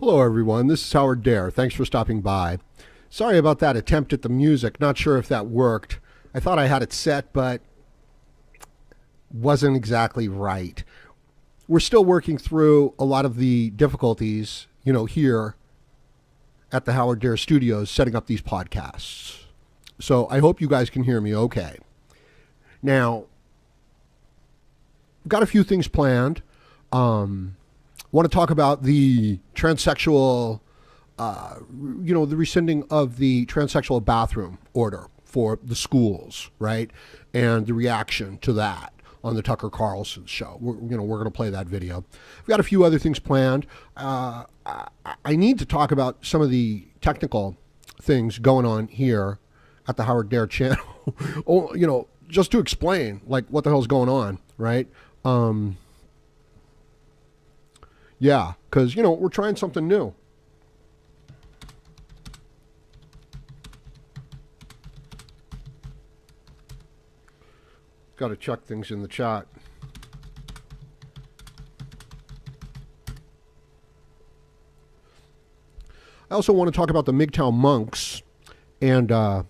Hello, everyone. This is Howard Dare. Thanks for stopping by. Sorry about that attempt at the music. Not sure if that worked. I thought I had it set, but wasn't exactly right. We're still working through a lot of the difficulties, here at the Howard Dare Studios setting up these podcasts. So I hope you guys can hear me okay. Now, got a few things planned. Want to talk about the transsexual, the rescinding of the transsexual bathroom order for the schools, right? And the reaction to that on the Tucker Carlson show. We're going to play that video. We've got a few other things planned. I need to talk about some of the technical things going on here at the Howard Dare channel. Just to explain, like, what the hell's going on, right? Yeah, because, we're trying something new. Got to check things in the chat. I also want to talk about the MGTOW monks, and I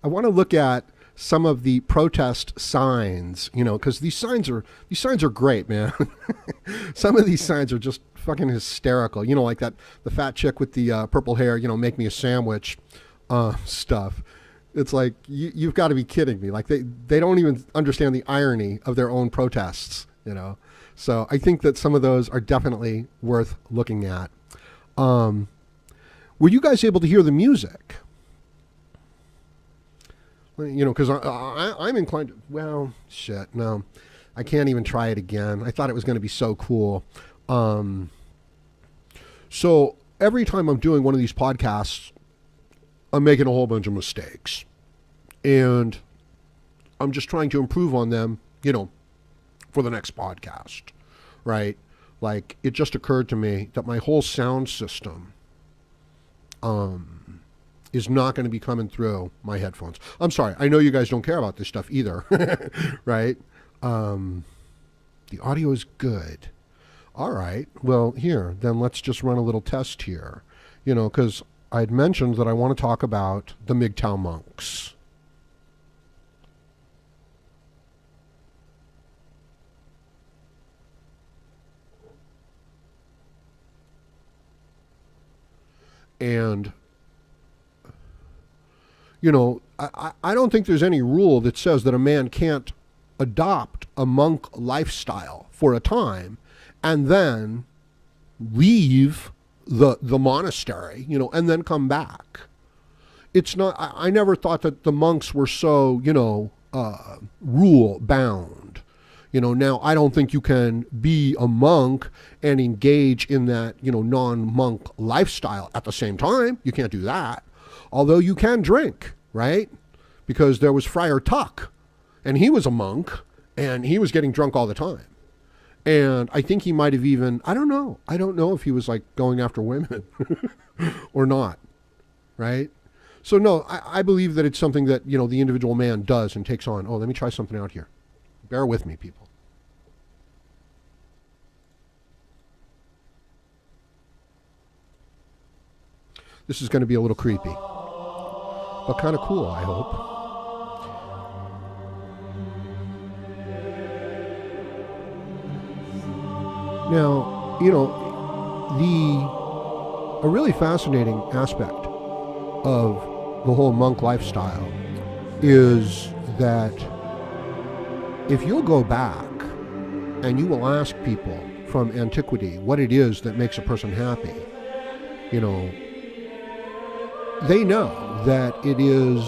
want to look at some of the protest signs, because these signs are great, man. Some of these signs are just fucking hysterical. Like the fat chick with the purple hair, make me a sandwich stuff. It's like, you've got to be kidding me. Like, they don't even understand the irony of their own protests, So I think that some of those are definitely worth looking at. Were you guys able to hear the music? Because I'm inclined to, no, I can't even try it again. I thought it was going to be so cool. So every time I'm doing one of these podcasts, I'm making a whole bunch of mistakes. And I'm just trying to improve on them, for the next podcast, right? Like, it just occurred to me that my whole sound system, is not going to be coming through my headphones. I'm sorry. I know you guys don't care about this stuff either, right? The audio is good. All right. Well, then let's just run a little test here, because I'd mentioned that I want to talk about the MGTOW monks. And I don't think there's any rule that says that a man can't adopt a monk lifestyle for a time and then leave the monastery, and then come back. It's not, I never thought that the monks were so, rule bound. Now I don't think you can be a monk and engage in that, non-monk lifestyle at the same time. You can't do that. Although you can drink, right? Because there was Friar Tuck, and he was a monk, and he was getting drunk all the time. And I think he might have even, I don't know if he was like going after women or not, right? So no, I believe that it's something that, the individual man does and takes on. Oh, let me try something out here. Bear with me, people. This is going to be a little creepy, but kind of cool, I hope. Now, a really fascinating aspect of the whole monk lifestyle is that if you'll go back and you will ask people from antiquity what it is that makes a person happy, they know that it is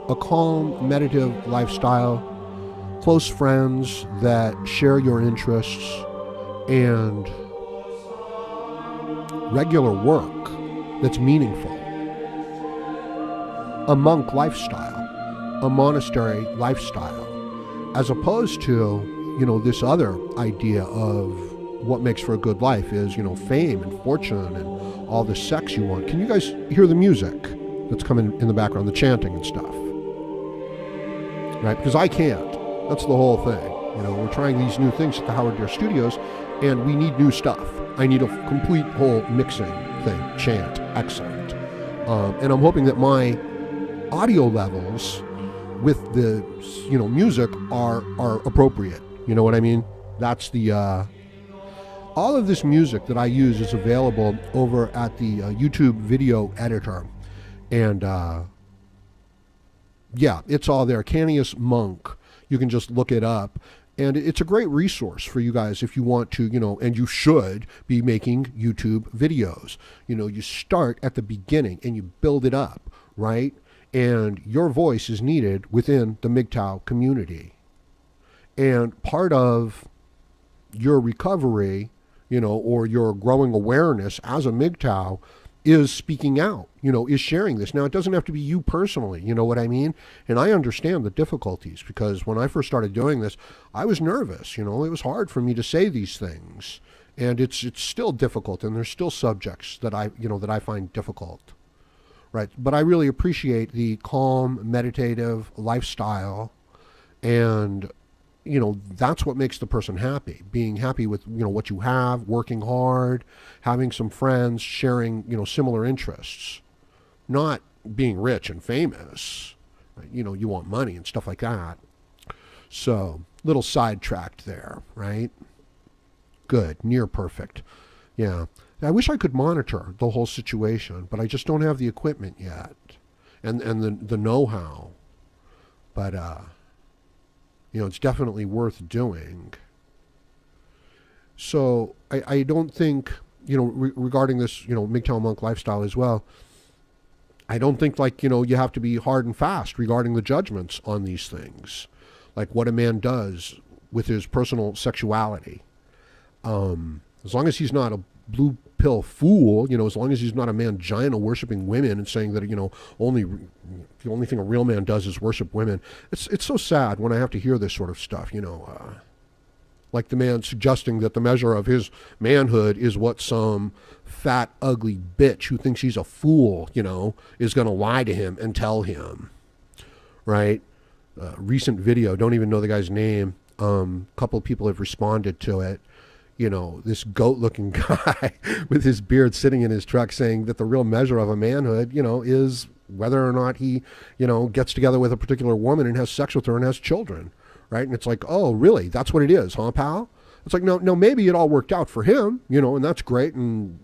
a calm, meditative lifestyle, close friends that share your interests, and regular work that's meaningful. A monk lifestyle, a monastery lifestyle, as opposed to, this other idea of what makes for a good life is, fame and fortune and all the sex you want. Can you guys hear the music that's coming in the background, the chanting and stuff? Right? Because I can't. That's the whole thing. We're trying these new things at the Howard Dare Studios, and we need new stuff. I need a complete whole mixing thing, chant, excellent. And I'm hoping that my audio levels with the music are appropriate. You know what I mean? That's the all of this music that I use is available over at the YouTube video editor, and yeah, it's all there. Canius Monk. You can just look it up, and it's a great resource for you guys if you want to, and you should be making YouTube videos. You start at the beginning and you build it up, right? And your voice is needed within the MGTOW community. And part of your recovery, or your growing awareness as a MGTOW is speaking out, is sharing this. Now, it doesn't have to be you personally, you know what I mean? And I understand the difficulties, because when I first started doing this, I was nervous, it was hard for me to say these things. And it's still difficult, and there's still subjects that I find difficult. Right, but I really appreciate the calm, meditative lifestyle, and that's what makes the person happy. Being happy with what you have, working hard, having some friends, sharing similar interests, not being rich and famous. Right? You want money and stuff like that. So little sidetracked there, right? Good, near perfect, yeah. I wish I could monitor the whole situation, but I just don't have the equipment yet, and the know-how. But it's definitely worth doing. So I don't think regarding this MGTOW monk lifestyle as well, I don't think you have to be hard and fast regarding the judgments on these things, like what a man does with his personal sexuality. As long as he's not a blue pill fool, as long as he's not a mangina worshiping women and saying that the only thing a real man does is worship women. It's so sad when I have to hear this sort of stuff, like the man suggesting that the measure of his manhood is what some fat ugly bitch who thinks he's a fool is going to lie to him and tell him, right? Recent video, don't even know the guy's name. Couple of people have responded to it. This goat-looking guy with his beard sitting in his truck saying that the real measure of a manhood, is whether or not he, gets together with a particular woman and has sex with her and has children, right? And it's like, oh, really? That's what it is, huh, pal? It's like, no, maybe it all worked out for him, and that's great, and,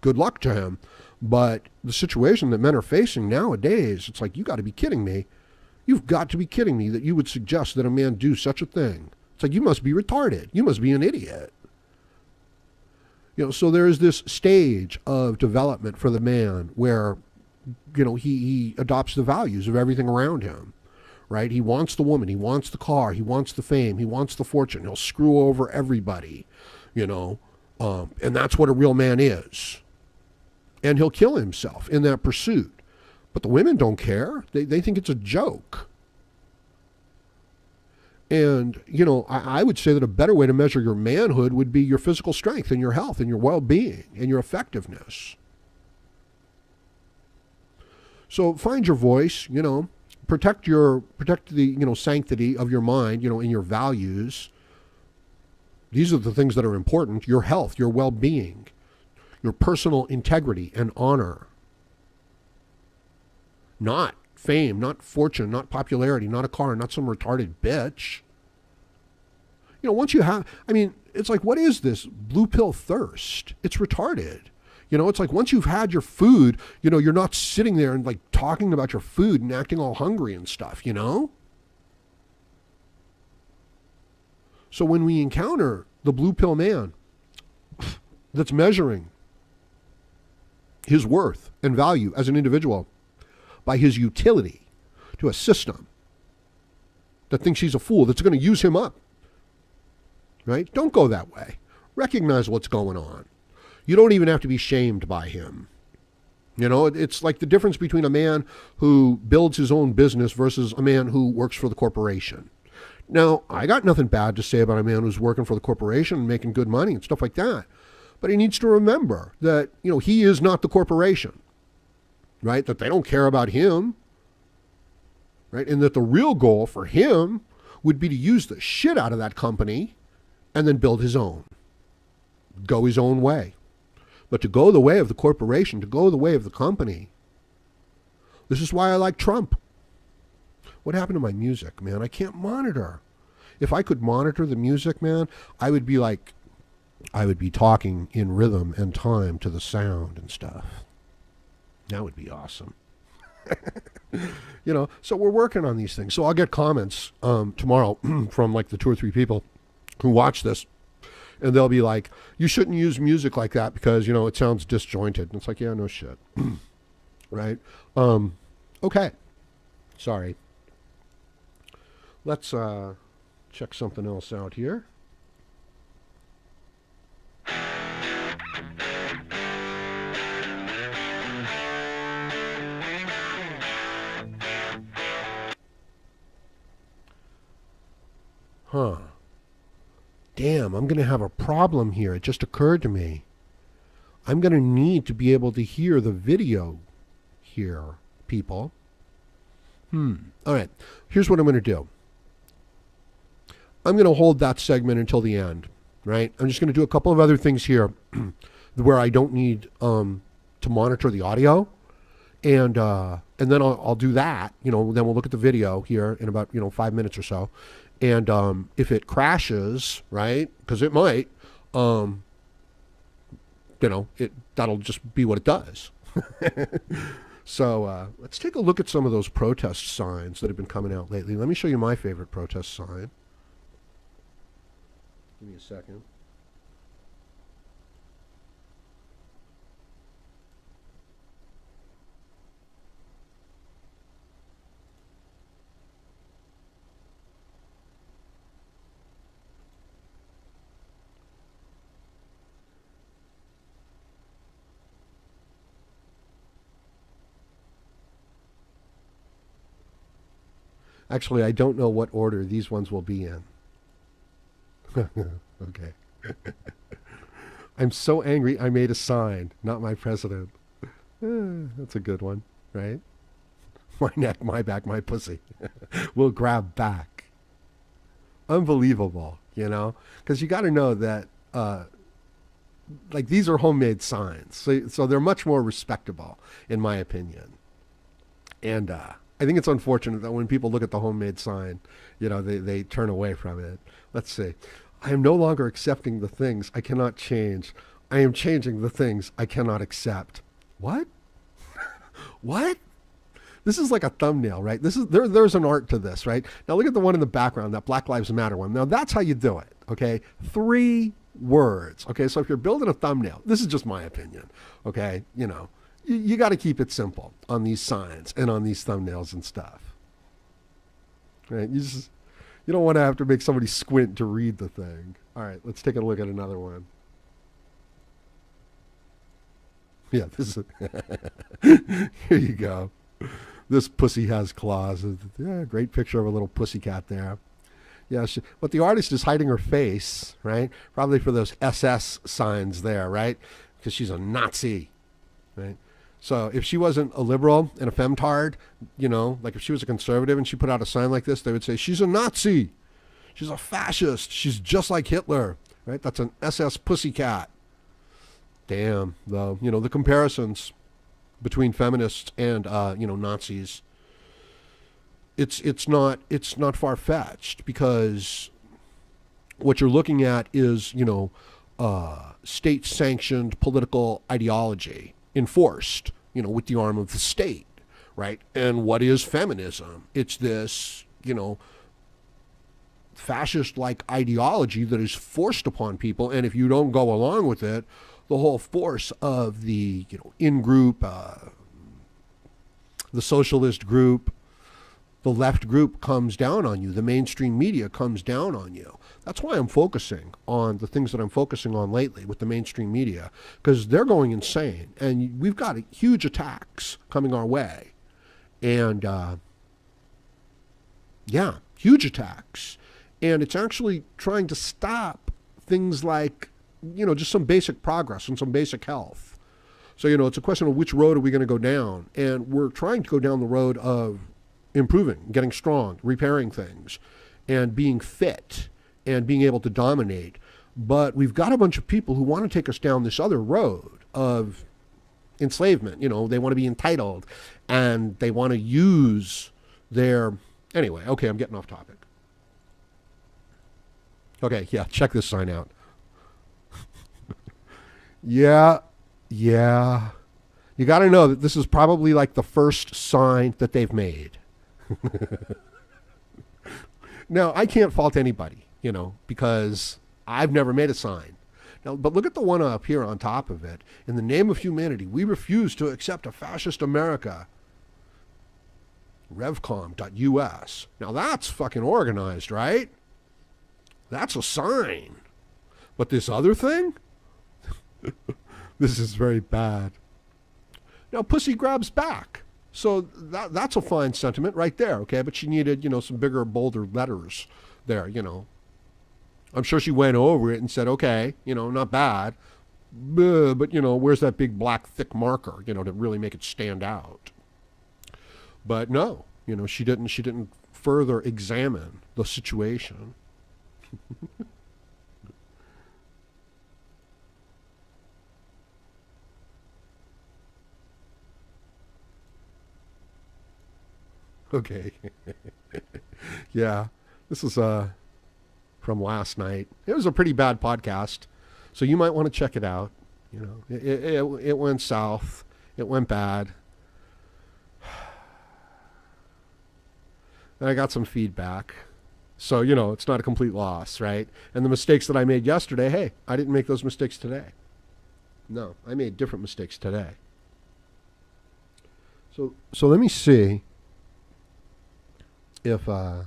good luck to him. But the situation that men are facing nowadays, it's like, you got to be kidding me. You've got to be kidding me that you would suggest that a man do such a thing. It's like, you must be retarded. You must be an idiot. So there is this stage of development for the man where, he adopts the values of everything around him, right? He wants the woman. He wants the car. He wants the fame. He wants the fortune. He'll screw over everybody, and that's what a real man is. And he'll kill himself in that pursuit. But the women don't care. They think it's a joke. And, I would say that a better way to measure your manhood would be your physical strength and your health and your well-being and your effectiveness. So find your voice, protect the, sanctity of your mind, and your values. These are the things that are important: your health, your well-being, your personal integrity and honor. Not fame, not fortune, not popularity, not a car, not some retarded bitch. Once you have, it's like, what is this blue pill thirst? It's retarded. It's like, once you've had your food, you're not sitting there and like talking about your food and acting all hungry and stuff, So when we encounter the blue pill man that's measuring his worth and value as an individual by his utility to a system that thinks he's a fool, that's going to use him up, right? Don't go that way. Recognize what's going on. You don't even have to be shamed by him. It's like the difference between a man who builds his own business versus a man who works for the corporation. Now, I got nothing bad to say about a man who's working for the corporation and making good money and stuff like that. But he needs to remember that, he is not the corporation, right? That they don't care about him, right? And that the real goal for him would be to use the shit out of that company and then build his own. Go his own way. But to go the way of the corporation, to go the way of the company, this is why I like Trump. What happened to my music, man? I can't monitor. If I could monitor the music, man, I would be talking in rhythm and time to the sound and stuff. That would be awesome. So we're working on these things. So I'll get comments tomorrow from like the 2 or 3 people who watch this, and they'll be like, you shouldn't use music like that because, it sounds disjointed. And it's like, yeah, no shit. Right? Okay. Sorry. Let's check something else out here. Damn, I'm going to have a problem here. It just occurred to me. I'm going to need to be able to hear the video here, people. All right. Here's what I'm going to do. I'm going to hold that segment until the end, right? I'm just going to do a couple of other things here where I don't need to monitor the audio. And then I'll do that, then we'll look at the video here in about, 5 minutes or so. And if it crashes, right, because it might, that'll just be what it does. So let's take a look at some of those protest signs that have been coming out lately. Let me show you my favorite protest sign. Give me a second. Actually, I don't know what order these ones will be in. Okay. I'm so angry I made a sign, not my president. That's a good one, right? My neck, my back, my pussy. We'll grab back. Unbelievable, Because you got to know that, these are homemade signs. So they're much more respectable, in my opinion. And I think it's unfortunate that when people look at the homemade sign, they turn away from it. Let's see. I am no longer accepting the things I cannot change. I am changing the things I cannot accept. What? What? This is like a thumbnail, right? There's an art to this, right? Now look at the one in the background, that Black Lives Matter one. Now that's how you do it, okay? 3 words, okay? So if you're building a thumbnail, this is just my opinion, okay? You got to keep it simple on these signs and on these thumbnails and stuff, right? You don't want to have to make somebody squint to read the thing. All right, let's take a look at another one. Yeah, this is here you go. This pussy has claws. Yeah, great picture of a little pussycat there. Yeah, but the artist is hiding her face, right? Probably for those SS signs there, right? Because she's a Nazi, right? So if she wasn't a liberal and a femtard, like if she was a conservative and she put out a sign like this, they would say, she's a Nazi. She's a fascist. She's just like Hitler, right? That's an SS pussycat. Damn, though, the comparisons between feminists and, Nazis, it's not far-fetched, because what you're looking at is, state-sanctioned political ideology enforced, with the arm of the state, right? And what is feminism? It's this, fascist-like ideology that is forced upon people, and if you don't go along with it, the whole force of the, in-group, the socialist group, the left group comes down on you. The mainstream media comes down on you. That's why I'm focusing on the things that I'm focusing on lately with the mainstream media, because they're going insane. And we've got huge attacks coming our way. And, huge attacks. And it's actually trying to stop things like, just some basic progress and some basic health. So, it's a question of which road are we going to go down. And we're trying to go down the road of improving, getting strong, repairing things. and being fit and being able to dominate. But we've got a bunch of people who want to take us down this other road of enslavement. You know, they want to be entitled and they want to use their... Anyway, okay, I'm getting off topic. Okay, yeah, check this sign out. Yeah. You got to know that this is probably like the first sign that they've made. Now, I can't fault anybody, you know, because I've never made a sign. Now, but look at the one up here on top of it. In the name of humanity, we refuse to accept a fascist America. Revcom.us. Now, that's fucking organized, right? That's a sign. But this other thing? This is very bad. Now, pussy grabs back. So that's a fine sentiment right there, okay? But she needed, you know, some bigger, bolder letters there, you know. I'm sure she went over it and said, okay, you know, not bad. But, you know, where's that big black thick marker, you know, to really make it stand out? But no, you know, she didn't further examine the situation. Okay. Yeah, this is from last night. It was a pretty bad podcast, so you might want to check it out. You know, it went south. It went bad. And I got some feedback. So, you know, it's not a complete loss, right? And the mistakes that I made yesterday, hey, I didn't make those mistakes today. No, I made different mistakes today. So let me see if I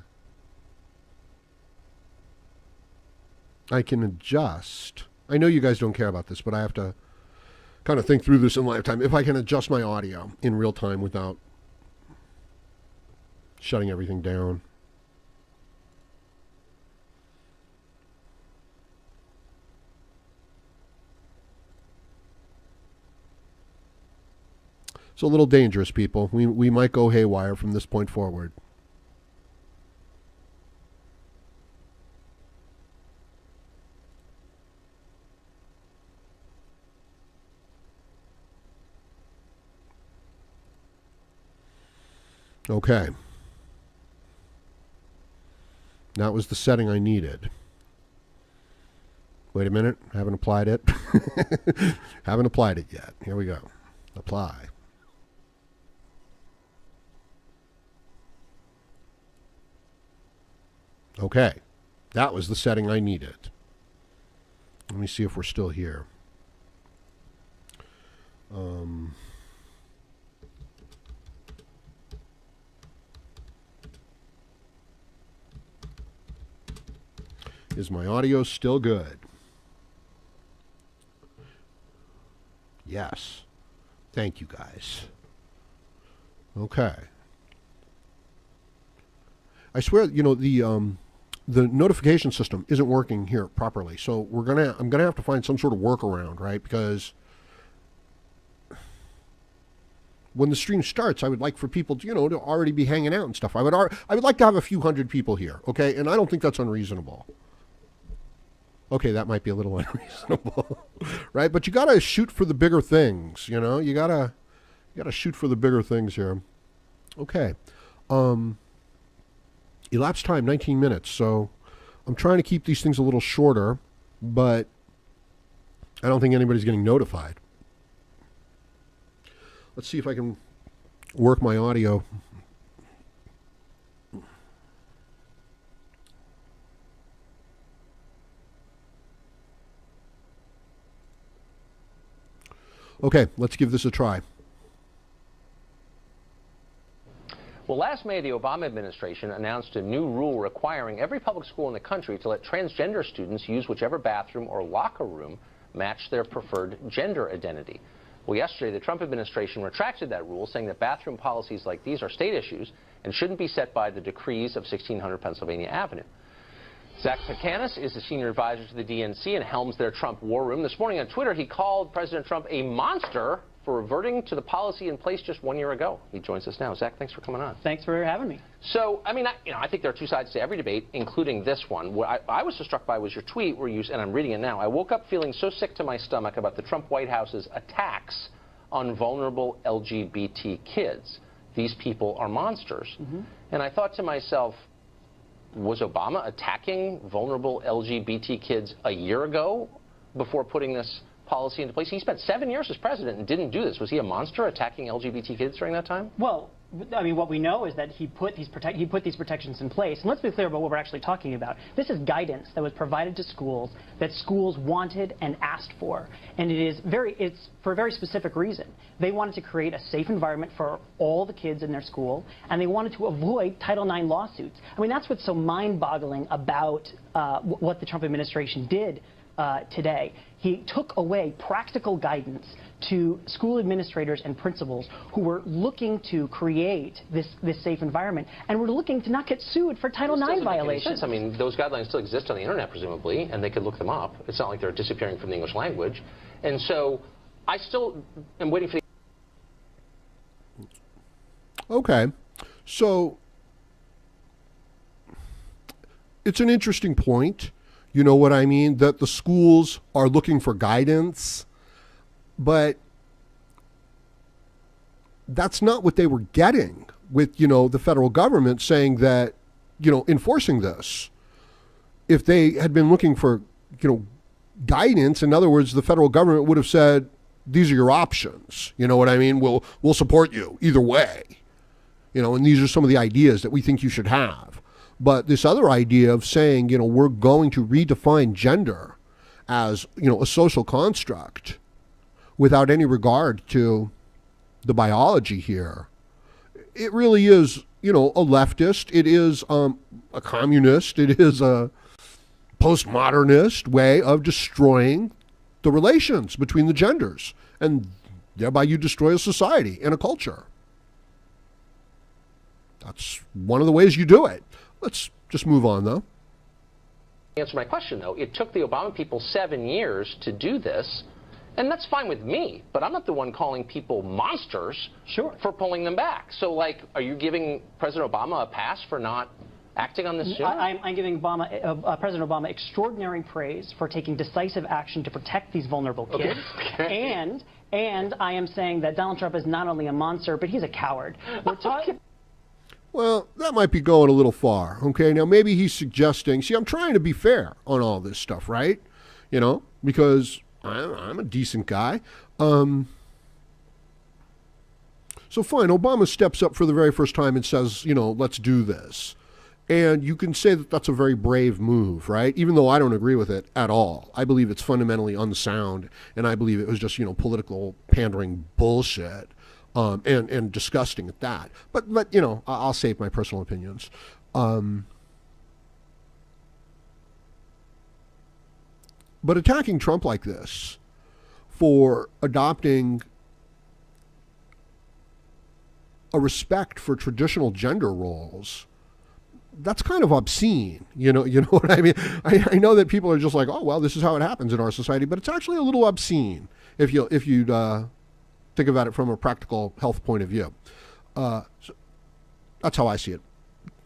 can adjust. I know you guys don't care about this, but I have to kind of think through this in lifetime. If I can adjust my audio in real time without shutting everything down. It's a little dangerous, people. We might go haywire from this point forward. Okay. That was the setting I needed. Wait a minute. Haven't applied it. Haven't applied it yet. Here we go. Apply. Okay. That was the setting I needed. Let me see if we're still here. Is my audio still good? Yes. Thank you, guys. Okay. I swear, you know, the notification system isn't working here properly, so I'm gonna have to find some sort of workaround, right? Because when the stream starts, I would like for people to, you know, to already be hanging out and stuff. I would like to have a few hundred people here, okay? And I don't think that's unreasonable. Okay, that might be a little unreasonable, right? But you gotta shoot for the bigger things, you know. You gotta shoot for the bigger things here. Okay, elapsed time 19 minutes. So I'm trying to keep these things a little shorter, but I don't think anybody's getting notified. Let's see if I can work my audio. Okay, let's give this a try. Well, last May, the Obama administration announced a new rule requiring every public school in the country to let transgender students use whichever bathroom or locker room match their preferred gender identity. Well, yesterday, the Trump administration retracted that rule, saying that bathroom policies like these are state issues and shouldn't be set by the decrees of 1600 Pennsylvania Avenue. Zach Pekanis is the senior advisor to the DNC and helms their Trump war room. This morning on Twitter, he called President Trump a monster for reverting to the policy in place just 1 year ago. He joins us now. Zach, thanks for coming on. Thanks for having me. So, I mean, I think there are two sides to every debate, including this one. What I was so struck by was your tweet where you, and I'm reading it now, I woke up feeling so sick to my stomach about the Trump White House's attacks on vulnerable LGBT kids. These people are monsters. And I thought to myself, was Obama attacking vulnerable LGBT kids a year ago before putting this policy into place? He spent 7 years as president and didn't do this. Was he a monster attacking LGBT kids during that time? Well, I mean, what we know is that he put these protections in place. And let's be clear about what we're actually talking about. This is guidance that was provided to schools that schools wanted and asked for. And it's for a very specific reason. They wanted to create a safe environment for all the kids in their school, and they wanted to avoid Title IX lawsuits. I mean, that's what's so mind-boggling about what the Trump administration did today. He took away practical guidance to school administrators and principals who were looking to create this safe environment and were looking to not get sued for Title IX violations. I mean, those guidelines still exist on the internet, presumably, and they could look them up. It's not like they're disappearing from the English language. And so I still am waiting for the... Okay. So it's an interesting point. You know what I mean? That the schools are looking for guidance, but that's not what they were getting with, the federal government saying that, enforcing this. If they had been looking for, guidance, in other words, the federal government would have said, these are your options. You know what I mean? We'll support you either way. And these are some of the ideas that we think you should have. But this other idea of saying, we're going to redefine gender as, a social construct without any regard to the biology here, it really is, a leftist. It is a communist. It is a postmodernist way of destroying the relations between the genders. And thereby you destroy a society and a culture. That's one of the ways you do it. Let's just move on, though. Answer my question, though. It took the Obama people 7 years to do this, and that's fine with me, but I'm not the one calling people monsters for pulling them back. So, are you giving President Obama a pass for not acting on this sooner? I'm giving President Obama extraordinary praise for taking decisive action to protect these vulnerable kids. Okay. And I am saying that Donald Trump is not only a monster, but he's a coward. We're talking... Well, that might be going a little far, okay? Now, maybe he's suggesting, I'm trying to be fair on all this stuff, right? Because I'm a decent guy. So fine, Obama steps up for the very first time and says, let's do this. And you can say that that's a very brave move, right? Even though I don't agree with it at all. I believe it's fundamentally unsound, and I believe it was just, political pandering bullshit. And disgusting at that. But I'll save my personal opinions. But attacking Trump like this for adopting a respect for traditional gender roles, that's kind of obscene. You know what I mean? I know that people are just like, oh, well, this is how it happens in our society, but it's actually a little obscene if you'd think about it from a practical health point of view. So that's how I see it.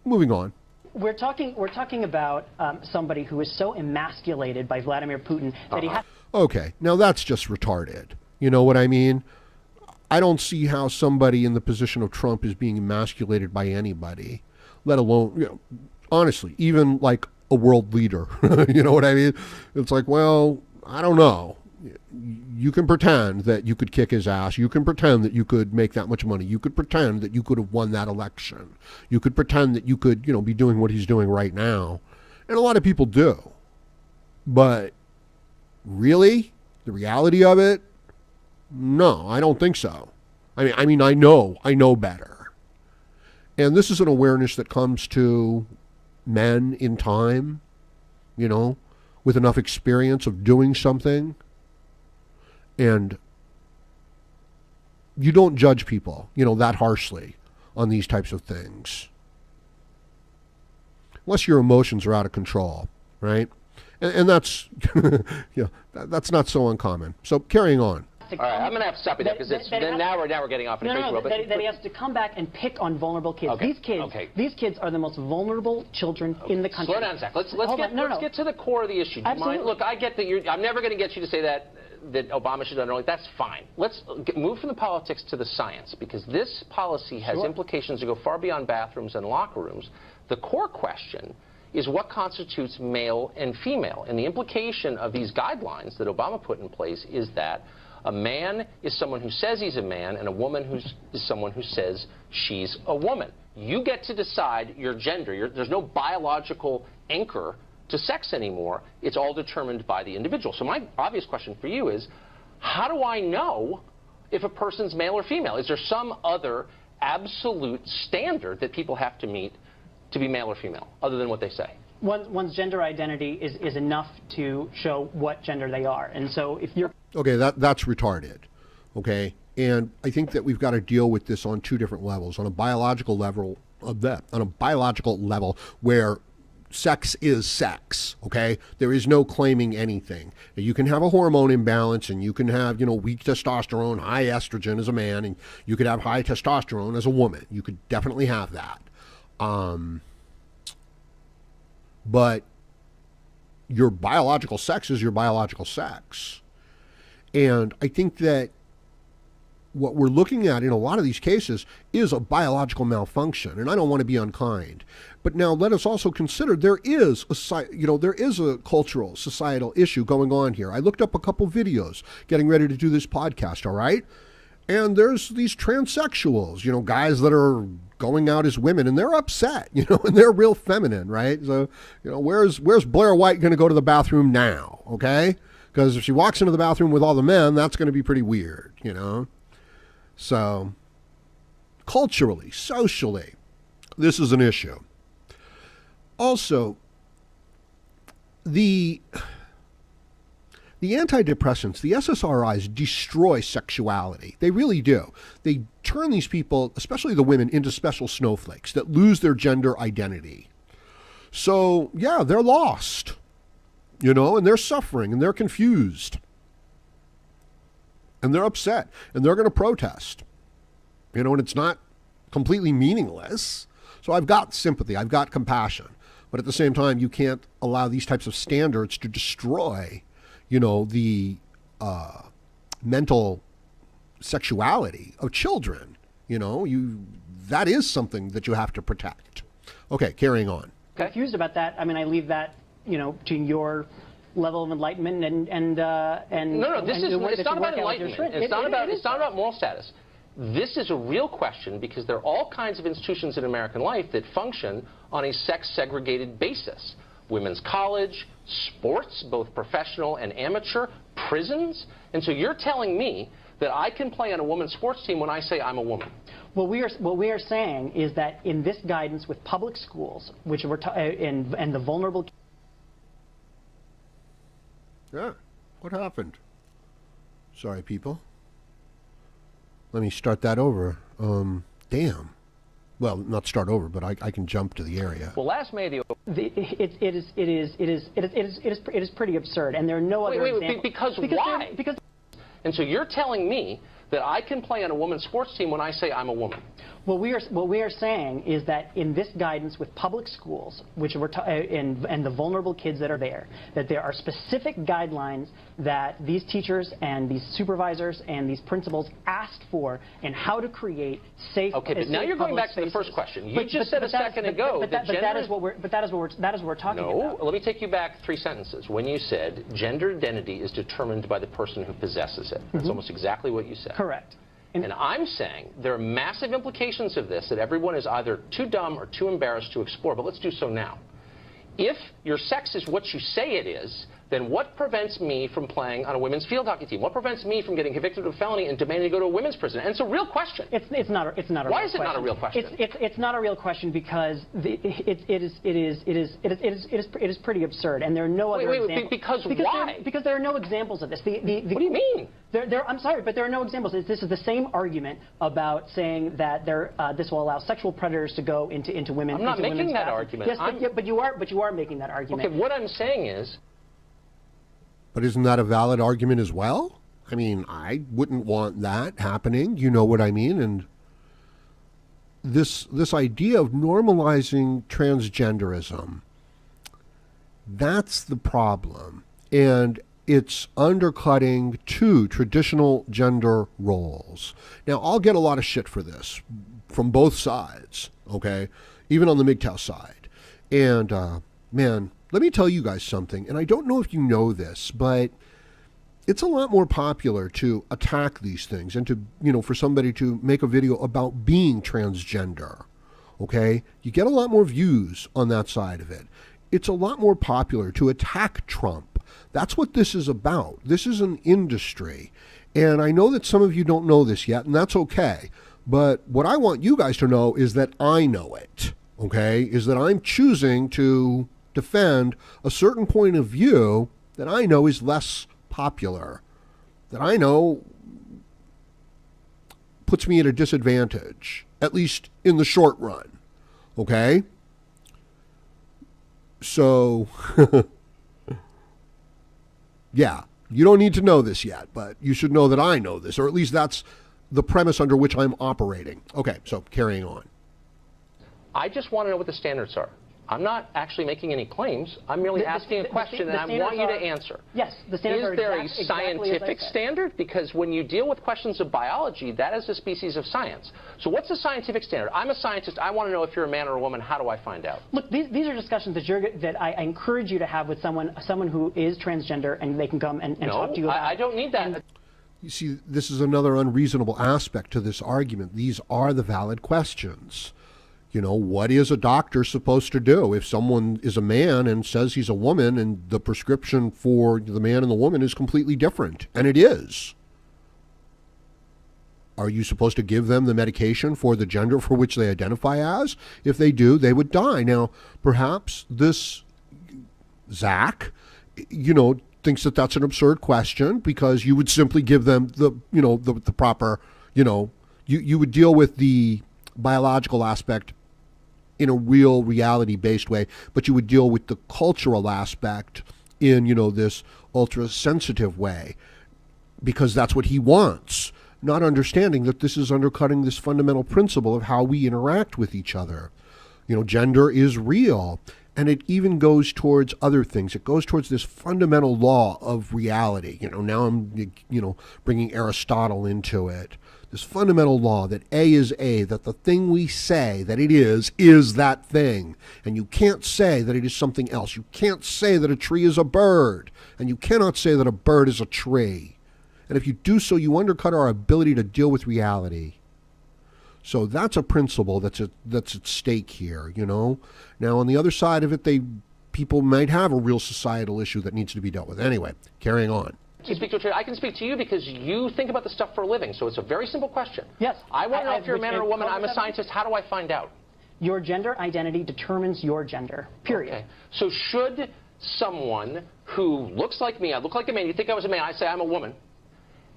Moving on. We're talking about somebody who is so emasculated by Vladimir Putin that he has... Okay, now that's just retarded. You know what I mean? I don't see how somebody in the position of Trump is being emasculated by anybody, let alone, honestly, even like a world leader. You know what I mean? It's like, well, I don't know. You can pretend that you could kick his ass. You can pretend that you could make that much money. You could pretend that you could have won that election. You could pretend that you could, be doing what he's doing right now. And a lot of people do. But really, the reality of it, no, I don't think so. I mean, I know better. And this is an awareness that comes to men in time, with enough experience of doing something. And you don't judge people, that harshly on these types of things. Unless your emotions are out of control, right? And that's, that's not so uncommon. So carrying on. to All right, I'm going to have to stop you there because now we're getting off in a crazy world. That he has to come back and pick on vulnerable kids. Okay. These kids are the most vulnerable children in the country. Slow down, Zach. Let's get to the core of the issue. Absolutely. Look, I get that I'm never going to get you to say that Obama should have done early. That's fine. Let's move from the politics to the science, because this policy has implications that go far beyond bathrooms and locker rooms. The core question is what constitutes male and female. And the implication of these guidelines that Obama put in place is that a man is someone who says he's a man, and a woman is someone who says she's a woman. You get to decide your gender. There's no biological anchor to sex anymore. It's all determined by the individual. So my obvious question for you is, how do I know if a person's male or female? Is there some other absolute standard that people have to meet to be male or female, other than what they say? One's gender identity is enough to show what gender they are. And so if you're... Okay, that's retarded. Okay? And I think that we've got to deal with this on two different levels. On a biological level where sex is sex, okay? There is no claiming anything. You can have a hormone imbalance, and you can have, weak testosterone, high estrogen as a man, and you could have high testosterone as a woman. You could definitely have that. But your biological sex is your biological sex. And I think that what we're looking at in a lot of these cases is a biological malfunction, and I don't want to be unkind. But now let us also consider there is a cultural, societal issue going on here. I looked up a couple videos getting ready to do this podcast, all right? And there's these transsexuals, guys that are going out as women, and they're upset, and they're real feminine, right? So, where's Blair White going to go to the bathroom now, okay? Because if she walks into the bathroom with all the men, that's going to be pretty weird, So, culturally, socially, this is an issue. Also, the antidepressants, the SSRIs, destroy sexuality. They really do. They turn these people, especially the women, into special snowflakes that lose their gender identity. So, yeah, they're lost, and they're suffering, and they're confused. And they're upset, and they're going to protest. And it's not completely meaningless. So I've got sympathy, I've got compassion. But at the same time, you can't allow these types of standards to destroy, the mental sexuality of children. That is something that you have to protect. Okay, carrying on. Confused about that. I mean, I leave that, to your level of enlightenment and no, it's not about enlightenment. It's not about moral status. This is a real question because there are all kinds of institutions in American life that function on a sex-segregated basis. Women's college, sports, both professional and amateur, prisons. And so you're telling me that I can play on a women's sports team when I say I'm a woman. What we are saying is that in this guidance with public schools, which we're and the vulnerable... Yeah, what happened? Sorry, people. Let me start that over. Damn. Well, not start over, but I can jump to the area. Well, last May, it is pretty absurd, and there are no other examples. Because why? And so you're telling me that I can play on a women's sports team when I say I'm a woman. What we are saying is that in this guidance with public schools, which and the vulnerable kids that are there, that there are specific guidelines that these teachers and these supervisors and these principals asked for in how to create safe. Okay, but now you're going back to the first question. You just said a second ago that that is what we're talking about. No, let me take you back 3 sentences. When you said gender identity is determined by the person who possesses it. That's almost exactly what you said. Correct. And I'm saying there are massive implications of this that everyone is either too dumb or too embarrassed to explore, but let's do so now. If your sex is what you say it is, then what prevents me from playing on a women's field hockey team? What prevents me from getting convicted of a felony and demanding to go to a women's prison? And it's a real question. It's not a real question. Why is it not a real question? It's not a real question because it is pretty absurd, and there are no other examples. Because why? Because there are no examples of this. What do you mean? I'm sorry, but there are no examples. This is the same argument about saying that this will allow sexual predators to go into women. I'm not making that argument. Yes, but you are making that argument. Okay, what I'm saying is. But isn't that a valid argument as well? I mean, I wouldn't want that happening. You know what I mean? And this idea of normalizing transgenderism, that's the problem. And it's undercutting two traditional gender roles. Now, I'll get a lot of shit for this from both sides, okay? Even on the MGTOW side. And, man, let me tell you guys something. And I don't know if you know this, but it's a lot more popular to attack these things and to, for somebody to make a video about being transgender, okay? You get a lot more views on that side of it. It's a lot more popular to attack Trump. That's what this is about. This is an industry. And I know that some of you don't know this yet, and that's okay. But what I want you guys to know is that I know it, okay? Is that I'm choosing to defend a certain point of view that I know is less popular, that I know puts me at a disadvantage, at least in the short run, okay? So, yeah, you don't need to know this yet, but you should know that I know this, or at least that's the premise under which I'm operating. Okay, so carrying on. I just want to know what the standards are. I'm not actually making any claims. I'm merely asking a question, and I want you to answer. Yes, the standards are Is there a scientific standard? Because when you deal with questions of biology, that is a species of science. So what's the scientific standard? I'm a scientist. I want to know if you're a man or a woman. How do I find out? Look, these are discussions that I encourage you to have with someone who is transgender, and they can come and talk to you about. I don't need that. You see, this is another unreasonable aspect to this argument. These are the valid questions. What is a doctor supposed to do if someone is a man and says he's a woman and the prescription for the man and the woman is completely different? And it is. Are you supposed to give them the medication for the gender for which they identify as? If they do, they would die. Now, perhaps this Zach, thinks that that's an absurd question because you would simply give them the proper, you would deal with the biological aspect in a real reality-based way, but you would deal with the cultural aspect in, this ultra-sensitive way because that's what he wants, not understanding that this is undercutting this fundamental principle of how we interact with each other. Gender is real, and it even goes towards other things. It goes towards this fundamental law of reality. Now I'm, bringing Aristotle into it. This fundamental law that A is A, that the thing we say that it is that thing. And you can't say that it is something else. You can't say that a tree is a bird. And you cannot say that a bird is a tree. And if you do so, you undercut our ability to deal with reality. So that's a principle that's at stake here, Now, on the other side of it, people might have a real societal issue that needs to be dealt with. Anyway, carrying on. I can speak to you because you think about this stuff for a living, so it's a very simple question. Yes. I want to know if you're a man or a woman. I'm a scientist. How do I find out? Your gender identity determines your gender, period. Okay. So should someone who looks like me, I look like a man, you think I was a man, I say I'm a woman,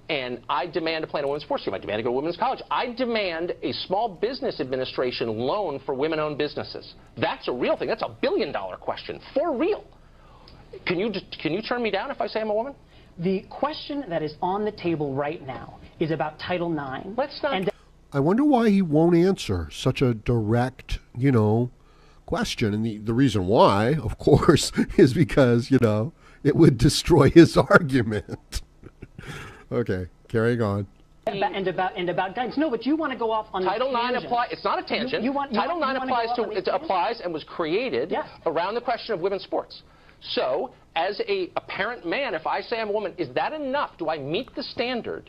and I demand to play in a women's sports team, I demand to go to women's college, I demand a small business administration loan for women-owned businesses. That's a real thing. That's a billion-dollar question, for real. Can you turn me down if I say I'm a woman? The question that is on the table right now is about Title IX. Let's not. I wonder why he won't answer such a direct, question. And the reason why, of course, is because, it would destroy his argument. Okay, carrying on. And about guidance. No, but you want to go off on Title IX applies. It's not a tangent. Title IX applies and was created around the question of women's sports. So, as a apparent man, if I say I'm a woman, is that enough? Do I meet the standard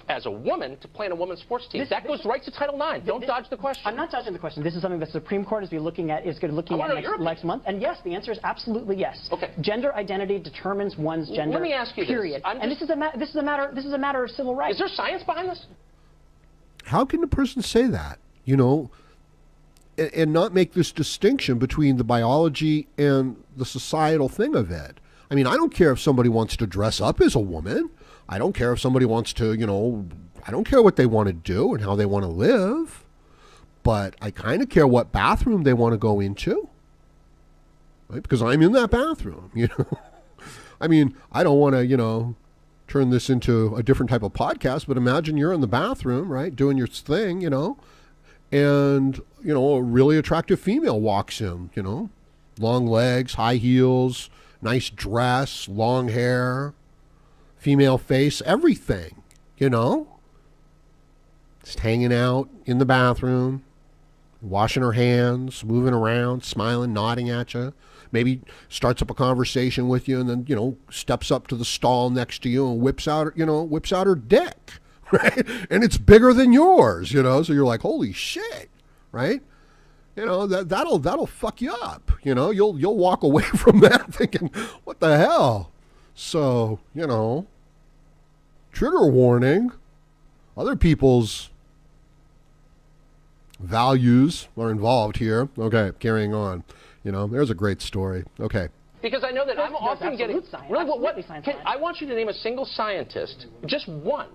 as a woman to play in a women's sports team? That goes right to Title IX. Don't dodge the question. I'm not dodging the question. This is something the Supreme Court is going to be looking at next month. And yes, the answer is absolutely yes. Okay. Gender identity determines one's gender. Let me ask you period. This. And this is a matter of civil rights. Is there science behind this? How can a person say that? And not make this distinction between the biology and the societal thing of it. I mean, I don't care if somebody wants to dress up as a woman. I don't care if somebody wants to, I don't care what they want to do and how they want to live. But I kind of care what bathroom they want to go into. Right? Because I'm in that bathroom, I mean, I don't want to, turn this into a different type of podcast, but imagine you're in the bathroom, right, doing your thing, and, a really attractive female walks in, long legs, high heels, nice dress, long hair, female face, everything, just hanging out in the bathroom, washing her hands, moving around, smiling, nodding at you. Maybe starts up a conversation with you and then, steps up to the stall next to you and whips out her dick, right? And it's bigger than yours, so you're like, holy shit, right? That'll fuck you up, you'll walk away from that thinking, what the hell? So, trigger warning, other people's values are involved here. Okay, carrying on. There's a great story. Okay. Because I know that I'm often getting... Science. Really, Science. I want you to name a single scientist, just one,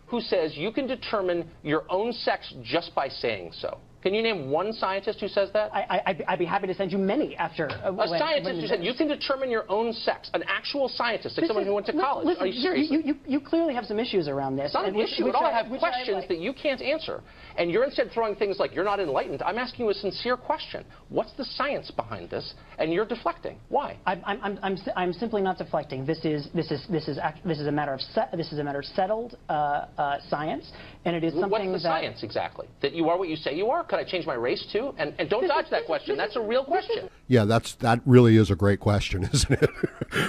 who says you can determine your own sex just by saying so. Can you name one scientist who says that? I'd be happy to send you many after. A scientist who said you can determine your own sex. An actual scientist, like someone who went to college. Listen, Are you serious? You clearly have some issues around this. It's not an issue at all. I have questions that you can't answer. And you're instead throwing things like you're not enlightened. I'm asking you a sincere question. What's the science behind this? And you're deflecting. Why? I'm simply not deflecting. This is a matter of settled science, and it is something What's the science exactly? That you are what you say you are? Could I change my race too? And don't dodge that question. That's a real question. Yeah, that really is a great question, isn't it?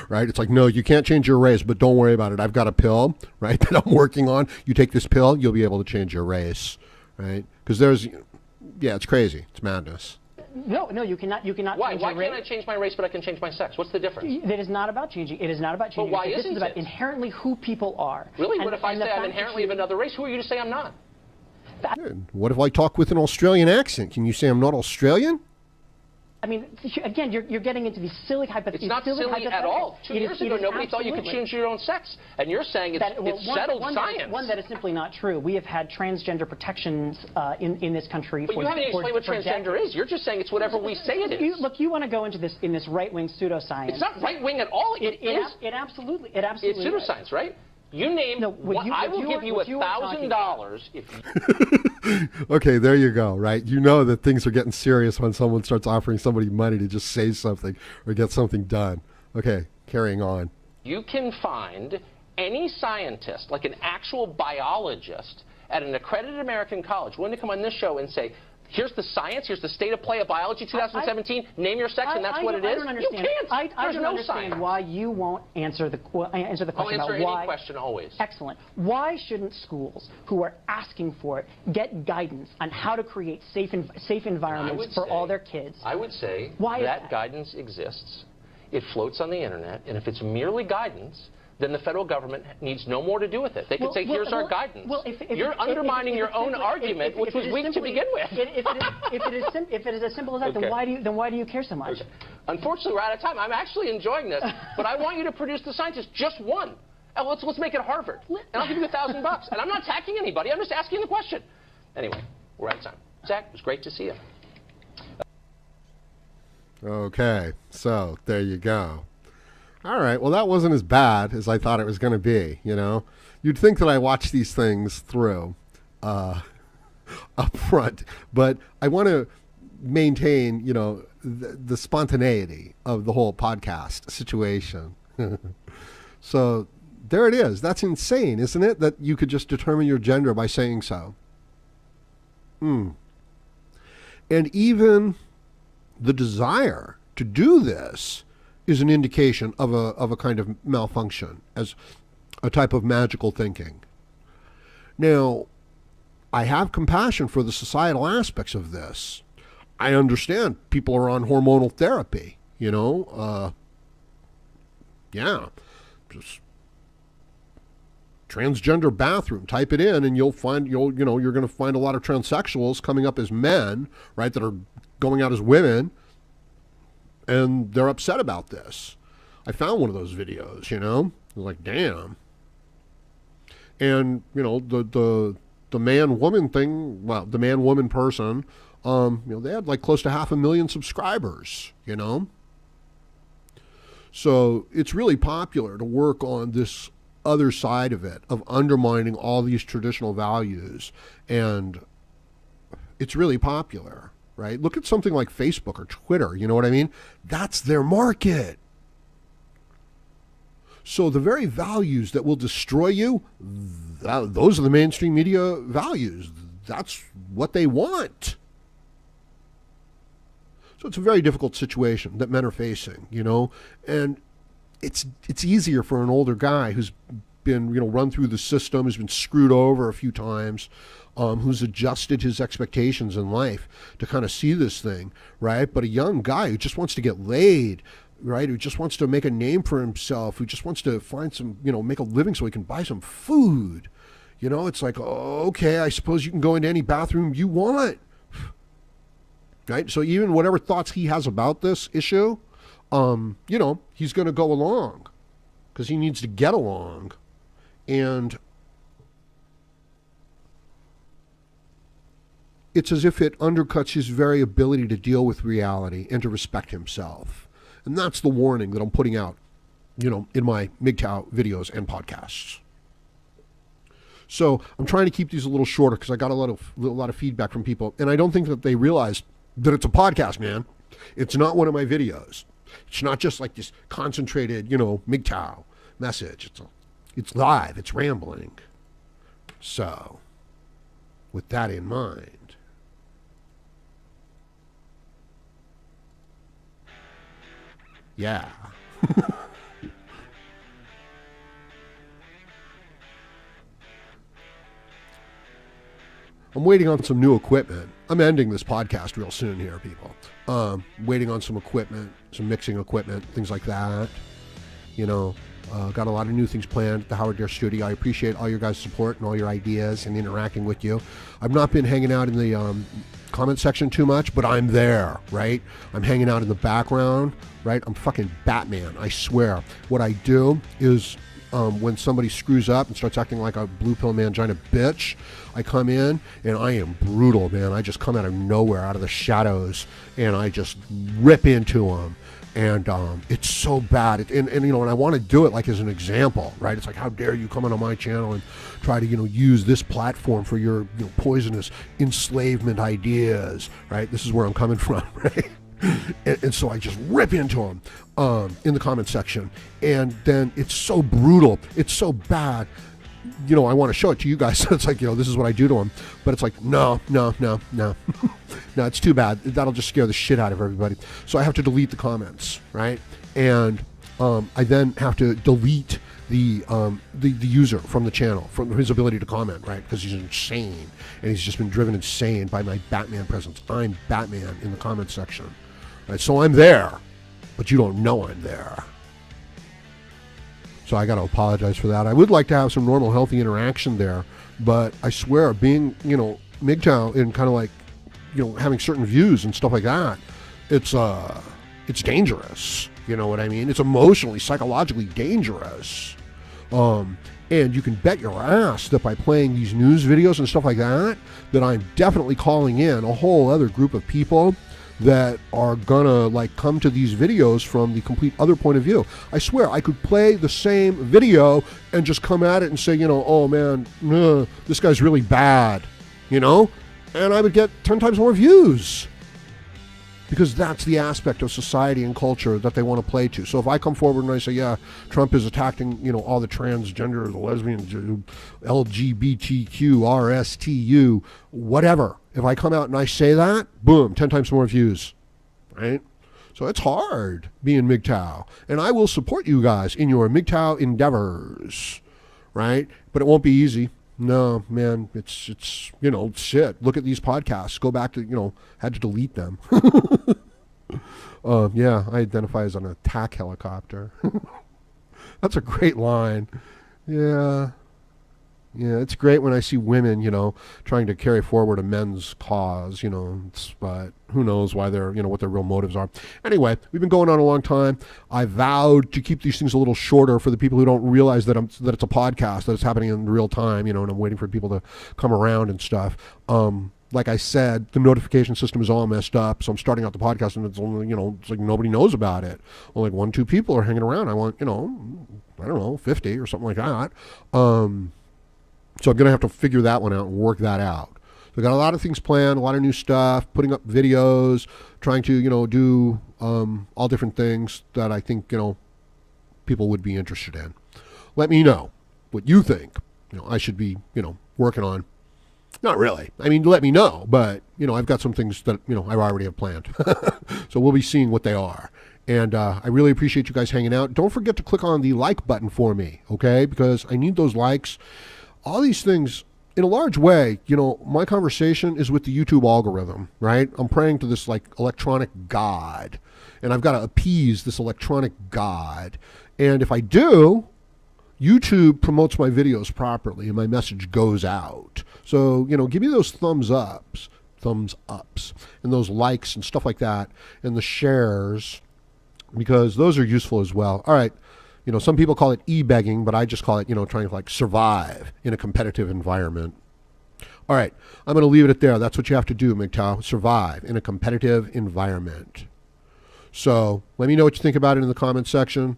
Right? It's like, no, you can't change your race, but don't worry about it. I've got a pill, right, that I'm working on. You take this pill, you'll be able to change your race, right? Because it's crazy. It's madness. No, you cannot. Why? Change Why your race. can't I change my race, but I can change my sex? What's the difference? It is not about changing. It is not about changing. But why this isn't is about it? inherently who people are. Really? And, what if I say I'm inherently of another race? Who are you to say I'm not? What if I talk with an Australian accent? Can you say I'm not Australian? I mean, again, you're getting into these silly hypotheticals. It's not silly at all. 2 years ago, nobody thought you could change your own sex. And you're saying it's settled science. One that is simply not true. We have had transgender protections in this country but you haven't explained what transgender is. You're just saying it's whatever we say it is. Look, you want to go into this in this right-wing pseudoscience. It's not right-wing at all. It absolutely It's pseudoscience, right? You name. I will give you $1,000 if you. Okay, there you go, right? You know that things are getting serious when someone starts offering somebody money to just say something or get something done. Okay, carrying on. You can find any scientist, like an actual biologist, at an accredited American college, willing to come on this show and say, here's the science, here's the state of play of biology 2017, name your sex, and that's what it is? I don't understand. You can't. I don't understand why you won't answer the question I'll answer about why. any question always. Excellent. Why shouldn't schools who are asking for it get guidance on how to create safe environments for all their kids? I would say that guidance exists. It floats on the internet, and if it's merely guidance, then the federal government needs no more to do with it. They could say, here's our guidance. You're undermining your own argument, which was weak to begin with. If it is as simple as that, then why do you care so much? Okay. Unfortunately, we're out of time. I'm actually enjoying this, but I want you to produce the scientist, just one. And let's make it Harvard, and I'll give you $1,000. And I'm not attacking anybody. I'm just asking the question. Anyway, we're out of time. Zach, it was great to see you. Okay, so there you go. All right, well, that wasn't as bad as I thought it was going to be, You'd think that I watch these things through up front, but I want to maintain, the spontaneity of the whole podcast situation. So there it is. That's insane, isn't it? That you could just determine your gender by saying so. And even the desire to do this is an indication of a kind of malfunction, as a type of magical thinking. Now, I have compassion for the societal aspects of this. I understand people are on hormonal therapy, just transgender bathroom, type it in and you're going to find a lot of transsexuals coming up as men, right, that are going out as women. And they're upset about this. I found one of those videos, I was like, damn. And, the man-woman thing, well, the man-woman person, they had like close to 500,000 subscribers, So it's really popular to work on this other side of it, of undermining all these traditional values. And it's really popular, right? Look at something like Facebook or Twitter, you know what I mean? That's their market. So the very values that will destroy you, those are the mainstream media values. That's what they want. So it's a very difficult situation that men are facing, you know, and it's easier for an older guy who's been, you know, run through the system, who's been screwed over a few times, who's adjusted his expectations in life to kind of see this thing, right? But a young guy who just wants to get laid, right, who just wants to make a name for himself, who just wants to find some, you know, make a living so he can buy some food, you know, it's like, oh, okay, I suppose you can go into any bathroom you want. Right? So even whatever thoughts he has about this issue, you know, he's going to go along because he needs to get along. And it's as if it undercuts his very ability to deal with reality and to respect himself. And that's the warning that I'm putting out, you know, in my MGTOW videos and podcasts. So I'm trying to keep these a little shorter because I got a lot of feedback from people, and I don't think that they realized that it's a podcast, man. It's not one of my videos. It's not just like this concentrated, you know, MGTOW message. It's live. It's rambling. So, with that in mind, yeah. I'm waiting on some new equipment. I'm ending this podcast real soon here, people. Waiting on some equipment, some mixing equipment, things like that. You know, got a lot of new things planned at the Howard Dare Studio. I appreciate all your guys' support and all your ideas and interacting with you. I've not been hanging out in the comment section too much, but I'm there, right? I'm hanging out in the background, right? I'm fucking Batman, I swear. What I do is when somebody screws up and starts acting like a blue pill mangina bitch, I come in and I am brutal, man. I just come out of nowhere, out of the shadows, and I just rip into them. And it's so bad. And you know, and I want to do it like as an example, right? It's like, how dare you come onto my channel and try to, you know, use this platform for your, you know, poisonous enslavement ideas, right? This is where I'm coming from, right? And so I just rip into them in the comment section. And then it's so brutal. It's so bad. You know, I want to show it to you guys. So it's like, you know, this is what I do to them. But it's like, no. No, it's too bad. That'll just scare the shit out of everybody. So I have to delete the comments, right? And I then have to delete the user from the channel, from his ability to comment, right? Because he's insane. And he's just been driven insane by my Batman presence. I'm Batman in the comment section. Right? So I'm there, but you don't know I'm there. So I got to apologize for that. I would like to have some normal, healthy interaction there, but I swear, being, you know, MGTOW and kind of like, you know, having certain views and stuff like that, it's dangerous. You know what I mean? It's emotionally, psychologically dangerous. And you can bet your ass that by playing these news videos and stuff like that, that I'm definitely calling in a whole other group of people that are gonna like come to these videos from the complete other point of view. I swear I could play the same video and just come at it and say, you know, oh man, this guy's really bad, you know, and I would get 10 times more views, because that's the aspect of society and culture that they want to play to. So if I come forward and I say, yeah, Trump is attacking, you know, all the transgender, the lesbians, LGBTQ, RSTU, whatever. If I come out and I say that, boom, 10 times more views, right? So it's hard being MGTOW. And I will support you guys in your MGTOW endeavors, right? But it won't be easy. No, man, it's you know, shit. Look at these podcasts. Go back to, you know, had to delete them. Yeah, I identify as an attack helicopter. That's a great line. Yeah, it's great when I see women, you know, trying to carry forward a men's cause, you know, but who knows why they're, you know, what their real motives are. Anyway, we've been going on a long time. I vowed to keep these things a little shorter for the people who don't realize that it's a podcast, that it's happening in real time, you know, and I'm waiting for people to come around and stuff. like I said, the notification system is all messed up. So I'm starting out the podcast and it's only, it's like nobody knows about it. Only like 1-2 people are hanging around. I want, I don't know, 50 or something like that. So I'm going to have to figure that one out and work that out. So I got a lot of things planned, a lot of new stuff, putting up videos, trying to, do all different things that I think, people would be interested in. Let me know what you think, I should be, working on. Not really. I mean, let me know, but, I've got some things that, I already have planned. So we'll be seeing what they are. And I really appreciate you guys hanging out. Don't forget to click on the like button for me, okay? Because I need those likes. All these things, in a large way, my conversation is with the YouTube algorithm, right? I'm praying to this, like, electronic god. And I've got to appease this electronic god. And if I do, YouTube promotes my videos properly and my message goes out. So, give me those thumbs ups, and those likes and stuff like that, and the shares, because those are useful as well. All right. Some people call it e-begging, but I just call it, trying to like survive in a competitive environment. All right. I'm going to leave it at there. That's what you have to do, MGTOW. Survive in a competitive environment. So let me know what you think about it in the comment section.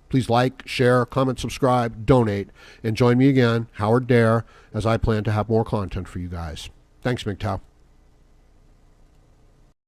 Please like, share, comment, subscribe, donate, and join me again, Howard Dare, as I plan to have more content for you guys. Thanks, MGTOW.